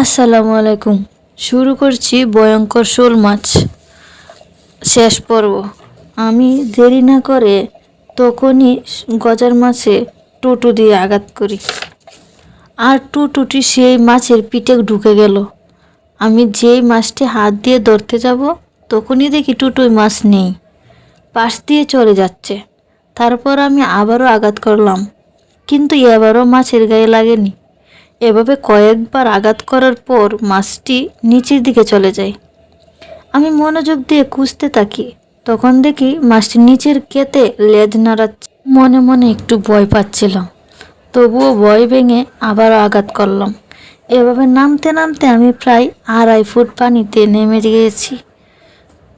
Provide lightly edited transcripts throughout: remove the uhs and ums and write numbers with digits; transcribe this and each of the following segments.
আসসালামু আলাইকুম। শুরু করছি ভয়ঙ্কর শোল মাছ শেষ পর্ব। আমি দেরি না করে তখনই গজার মাছে টুটু দিয়ে আঘাত করি, আর টুটুটি সেই মাছের পিঠে ঢুকে গেল। আমি যেই মাছটি হাত দিয়ে ধরতে যাব তখনই দেখি টুটুই মাছ নেই, পাশ দিয়ে চলে যাচ্ছে। তারপর আমি আবারও আঘাত করলাম, কিন্তু এবারও মাছের গায়ে লাগেনি। এভাবে কয়েকবার আঘাত করার পর মাছটি নিচের দিকে চলে যায়। আমি মনোযোগ দিয়ে খুঁজতে থাকি, তখন দেখি মাছটি নিচের কেতে লেজ নাড়াচ্ছে। মনে মনে একটু ভয় পাচ্ছিলাম, তবুও ভয় ভেঙে আবারও আঘাত করলাম। এভাবে নামতে নামতে আমি প্রায় 2.5 ফুট পানিতে নেমে গিয়েছি।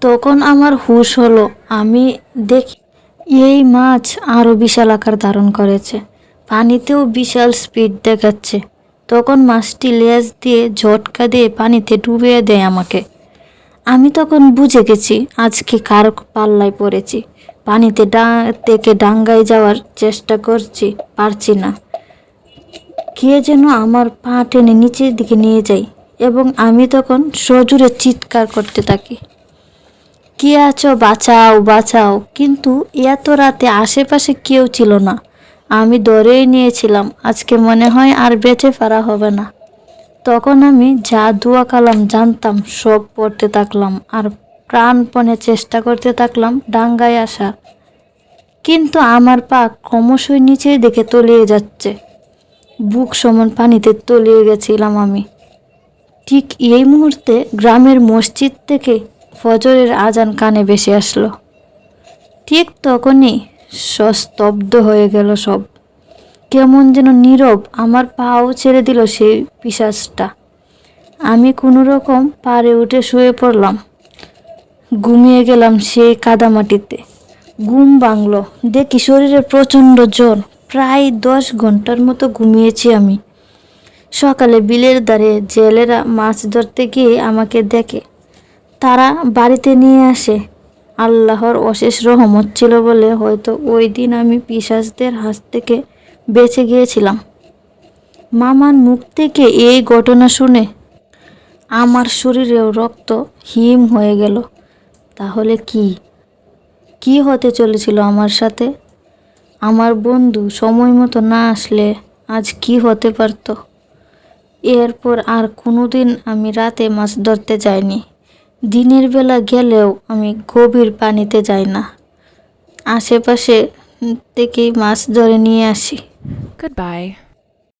তখন আমার হুঁশ হলো। আমি দেখি এই মাছ আরও বিশাল আকার ধারণ করেছে, পানিতেও বিশাল স্পিড দেখাচ্ছে। তখন মাছটি লেজ দিয়ে ঝটকা দিয়ে পানিতে ডুবিয়ে দেয় আমাকে। আমি তখন বুঝে গেছি আজকে কার পাল্লায় পড়েছি। পানিতে থেকে ডাঙ্গায় যাওয়ার চেষ্টা করছি, পারছি না। কে যেন আমার পা টেনে নিচের দিকে নিয়ে যায় এবং আমি তখন সজোরে চিৎকার করতে থাকি, কে আছো, বাঁচাও বাঁচাও। কিন্তু এত রাতে আশেপাশে কেউ ছিল না। আমি ধরেই নিয়েছিলাম আজকে মনে হয় আর বেঁচে ফেরা হবে না। তখন আমি যা দোয়া কালাম জানতাম সব পড়তে থাকলাম আর প্রাণপণে চেষ্টা করতে থাকলাম ডাঙ্গায় আসা। কিন্তু আমার পা ক্রমশই নিচের দিকে তলিয়ে যাচ্ছে। বুক সমান পানিতে তলিয়ে গেছিলাম আমি। ঠিক এই মুহূর্তে গ্রামের মসজিদ থেকে ফজরের আজান কানে ভেসে আসলো। ঠিক তখনই স্তব্ধ হয়ে গেল সব। কেমন যেন নীরব। আমার পাও ছেড়ে দিল সেই পিশাচটা। আমি কোনো রকম পাড়ে উঠে শুয়ে পড়লাম, ঘুমিয়ে গেলাম সেই কাদামাটিতে। ঘুম ভাঙল, দেখি শরীরে প্রচণ্ড জ্বর। প্রায় 10 ঘন্টার মতো ঘুমিয়েছি আমি। সকালে বিলের ধারে জেলেরা মাছ ধরতে গিয়ে আমাকে দেখে, তারা বাড়িতে নিয়ে আসে। আল্লাহর অশেষ রহমত ছিল বলে হয়তো ওই দিন আমি পিশাচদের হাত থেকে বেঁচে গিয়েছিলাম। মামার মুখ থেকে এই ঘটনা শুনে আমার শরীরেও রক্ত হিম হয়ে গেল। তাহলে কি হতে চলেছিল আমার সাথে? আমার বন্ধু সময় মতো না আসলে আজ কি হতে পারত? এরপর আর কোনোদিন আমি রাতে মাছ ধরতে যাইনি। দিনের বেলা গেলেও আমি গভীর পানিতে যাই না, আশেপাশে থেকেই মাছ ধরে নিয়ে আসি। Goodbye.